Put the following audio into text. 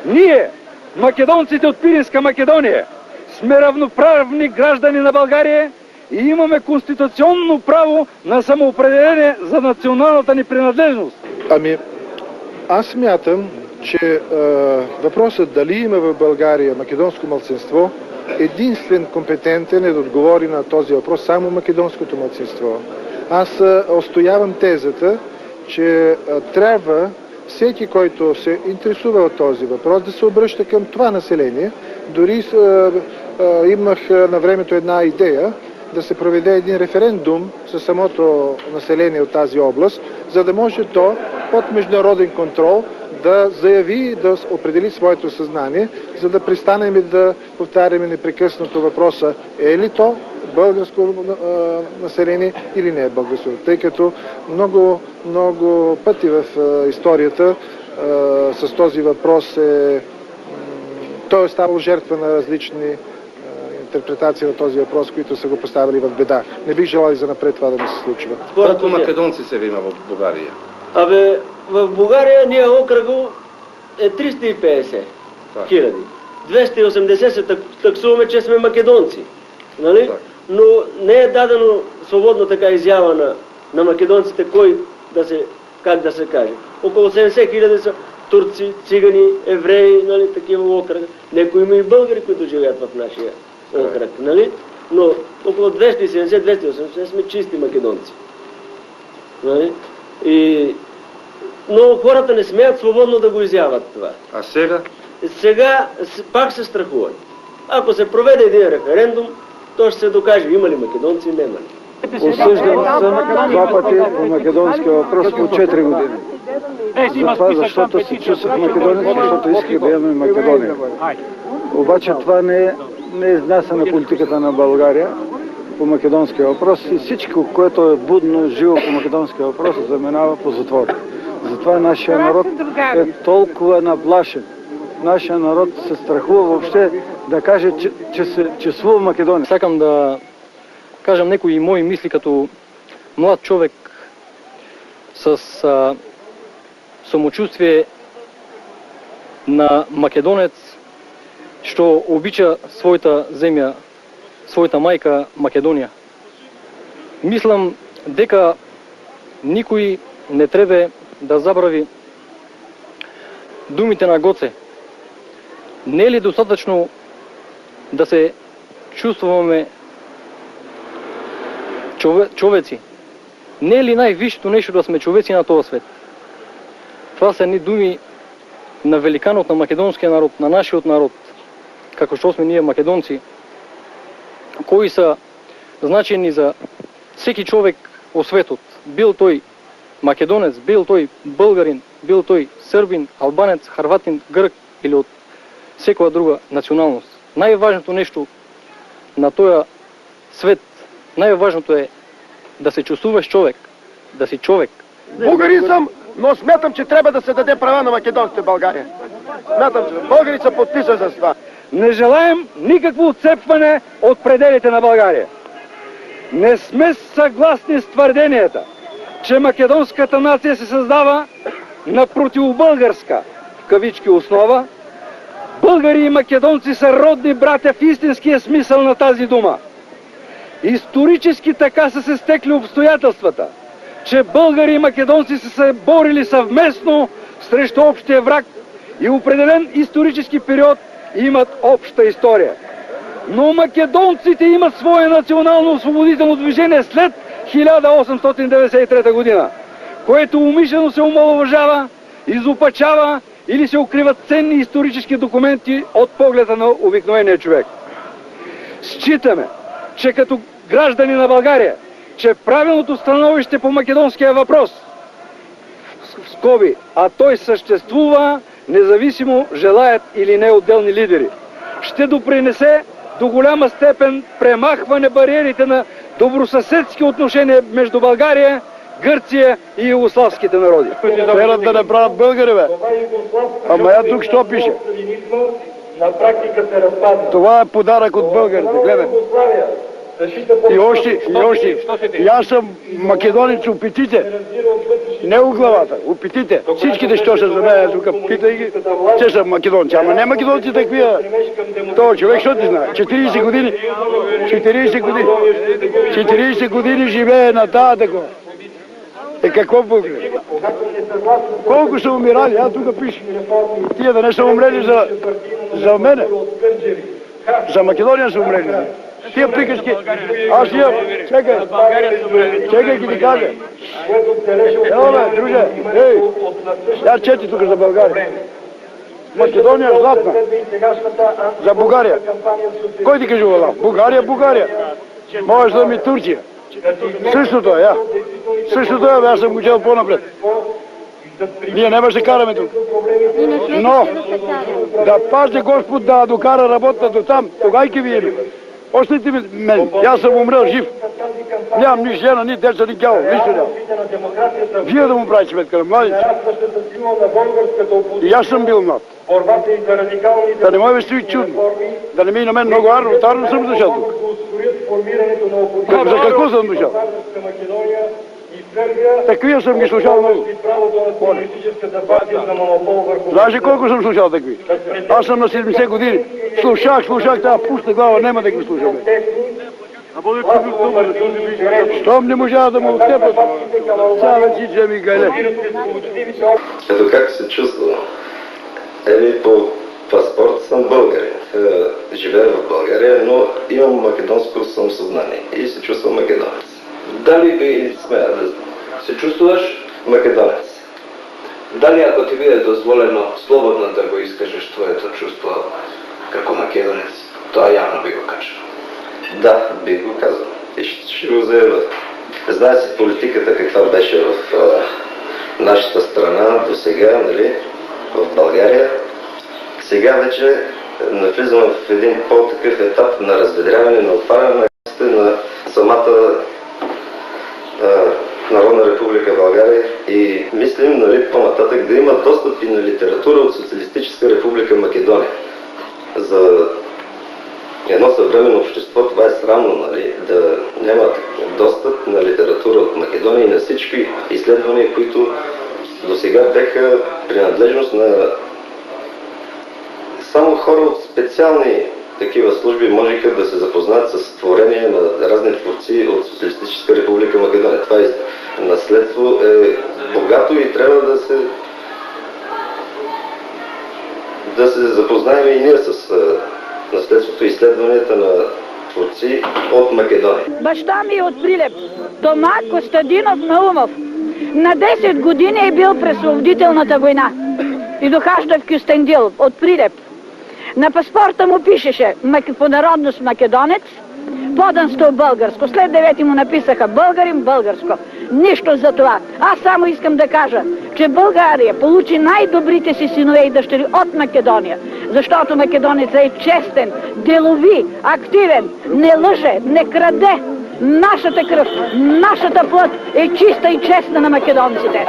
Ние, македонците от Пиринска Македония, сме равноправни граждани на България и имаме конституционно право на самоопределение за националната ни принадлежност. Ами, аз смятам, че въпросът дали има в България македонско малцинство, единствен компетентен е да отговори на този въпрос само македонското малцинство. Аз отстоявам тезата, че трябва всеки, който се интересува от този въпрос, да се обръща към това население. Дори имах на времето една идея да се проведе един референдум със самото население от тази област, за да може то под международен контрол да заяви, да определи своето съзнание, за да престанем да повтаряме непрекъснато въпроса е ли то българско население или не е българско. Тъй като много пъти в историята с този въпрос той е ставал жертва на различни интерпретации на този въпрос, които са го поставили в беда. Не бих желал и занапред това да ми се случва. Колко македонци се има в България? Абе, в България ние окръго е 350 хиляди. 280 се таксуваме, че сме македонци. Нали? Но не е дадено свободно така изява на македонците, кой да се, как да се каже. Около 70 хиляди са турци, цигани, евреи, нали, такива окръга. Некои има и българи, които живеят в нашия окръг, нали? Но около 270-280 сме чисти македонци. Нали? Но хората не смеят свободно да го изяват това. А сега? Сега пак се страхуват. Ако се проведе един референдум, то ще се докаже има ли македонци, няма ли. Осъждан съм 2 пъти по македонския въпрос по 4 години. Затова, защото се чувствах македонец, защото исках да имаме Македония. Обаче това не е изнася на политиката на България по македонския въпрос и всичко, което е будно, живо по македонския въпрос, заминава по затвора. Затова нашия народ е толкова наплашен. Нашия народ се страхува въобще да каже, че се чувствува Македония. Сакам да кажам некои мои мисли като млад човек с самочувствие на македонец, што обича своята земја, своята мајка Македонија. Мислам дека никој не треба да забрави думите на Гоце. Не е ли достатъчно да се чувствуваме човеци? Не е ли най-висшето нещо да сме човеци на този свет? Това са едни думи на великанот на македонския народ, на нашиот народ, како што сме ние македонци, кои са значени за всеки човек во светот. Бил тој македонец, бил тој българин, бил тој србин, албанец, харватин, грк или од секоја друга националност. Најважното нещо на тој свет, најважното е да се чувствуваш човек, да си човек. Българин съм, но смятам, че трябва да се даде права на македонците в България. Смятам, че българи са подписани за това. Не желаем никакво отцепване от пределите на България. Не сме съгласни с твърденията, че македонската нация се създава на противобългарска, в кавички, основа. Българи и македонци са родни братя в истинския смисъл на тази дума. Исторически така са се стекли обстоятелствата, че българи и македонци са се борили съвместно срещу общия враг и определен исторически период имат обща история. Но македонците имат свое национално освободително движение след 1893 година, което умишлено се омаловажава, изопачава или се укриват ценни исторически документи от погледа на обикновения човек. Считаме, че като граждани на България, че правилното становище по македонския въпрос, в скоби, а той съществува, независимо желаят или не отделни лидери, ще допринесе до голяма степен премахване бариерите на добросъседски отношения между България, Гърция и югославските народи. Трябва да направят българи, бе. Ама я тук що пише? На практика се разпадна. Това е подарък от българите, гледай. И още, и аз съм македонец у петите. Не у главата, у петите. Всичките, що се за мен тук, питай ги, че са македонци. Ама не македонци таквия. Това човек, що ти знае? 40 години живее на тази такова. Какво бъгне? Колко са умирали? А тук пише. Тия да не са умрели за мене. За Македония са умрели. Тия приказки. Аз имам. Чекай ги ти кажа. Ело бе, друже. Ей, я чети тук за България. Македония е златна. За България. Кой ти кажува лав? България. Може да ми Турция. Същото е, Същото е, аз съм го чел по-напред. Ние не ще караме тук. Но, да пази Господ да докара работа до там, тогава ке ви Оставите мен, аз съм умрел жив. Нямам ни жена, ни деца, ни дяло, нищо няма. Вие да му правите сметка на младите. И аз съм бил млад. Да не ме стои чудно. Да не ми на мен много арно, от арно съм дошъл тук. За какво съм дошъл? Таквия съм ги слушал много. Знаеш ли колко съм слушал такви? Аз съм на 70 години. Слушах, тази пуста глава, няма да ги слушаме. Щом не можа да му оттепат, сега вече ми гайде. Ето как се чувствам? По паспорт съм българин. Живея в България, но имам македонско самосъзнание и се чувствам македонец. Дали би смея да се чувстваш македонец? Дали ако ти биде дозволено слободно да го изкажеш твоето чувство како македонец, това явно би го кажа. Да, би го казал. И ще го заявя. Знае си политиката каква беше в нашата страна до сега, нали, в България. Сега вече навлизаме в един по-такъв етап на разведряване, на отваряне на самата Народна република България и мислим, нали, по-нататък да има достъп и на литература от Социалистическа република Македония. За едно съвременно общество това е срамно, нали, да няма достъп на литература от Македония и на всички изследвания, които до сега бяха принадлежност на само хора от специални такива служби можеха да се запознаят с творения на разни творци от Социалистическа република Македония. Това наследство е богато и трябва да се запознаем и ние с наследството и изследванията на творци от Македония. Баща ми е от Прилеп. Тома Костадинов Наумов. На 10 години е бил през Освободителната война и дохажда в Кюстендил от Прилеп. На паспорта му пишеше по народност македонец, поданство българско. След 9 му написаха българин, българско. Нищо за това. Аз само искам да кажа, че България получи най-добрите си синове и дъщери от Македония. Защото македонецът е честен, делови, активен, не лъже, не краде. Нашата кръв, нашата плът е чиста и честна на македонците.